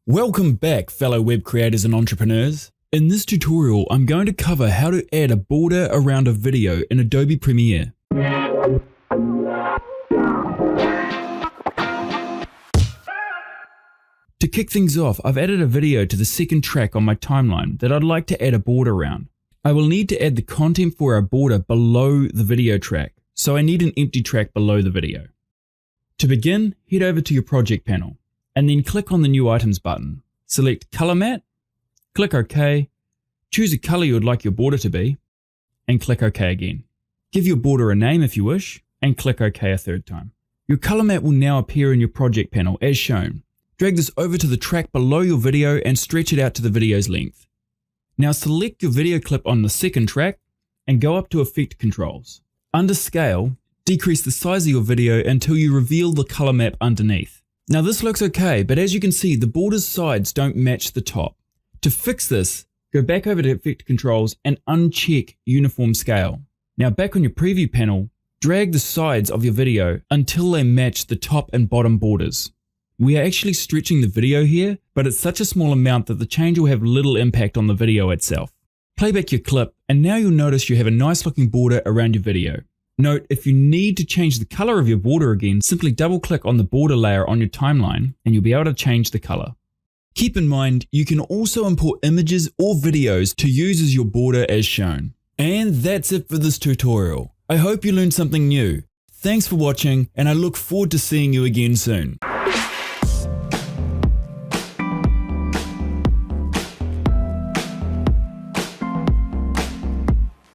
Welcome back, fellow web creators and entrepreneurs. In this tutorial, I'm going to cover how to add a border around a video in Adobe Premiere. To kick things off, I've added a video to the second track on my timeline that I'd like to add a border around. I will need to add the content for our border below the video track, so I need an empty track below the video. To begin, head over to your project panel, and then click on the New Items button. Select Color Matte, click OK, choose a color you would like your border to be, and click OK again. Give your border a name if you wish, and click OK a third time. Your color matte will now appear in your project panel as shown. Drag this over to the track below your video and stretch it out to the video's length. Now select your video clip on the second track and go up to Effect Controls. Under Scale, decrease the size of your video until you reveal the color map underneath. Now this looks okay, but as you can see, the border's sides don't match the top. To fix this, go back over to Effect Controls and uncheck Uniform Scale. Now back on your preview panel, drag the sides of your video until they match the top and bottom borders. We are actually stretching the video here, but it's such a small amount that the change will have little impact on the video itself. Play back your clip, and now you'll notice you have a nice looking border around your video. Note, if you need to change the color of your border again, simply double click on the border layer on your timeline and you'll be able to change the color. Keep in mind, you can also import images or videos to use as your border as shown. And that's it for this tutorial. I hope you learned something new. Thanks for watching, and I look forward to seeing you again soon.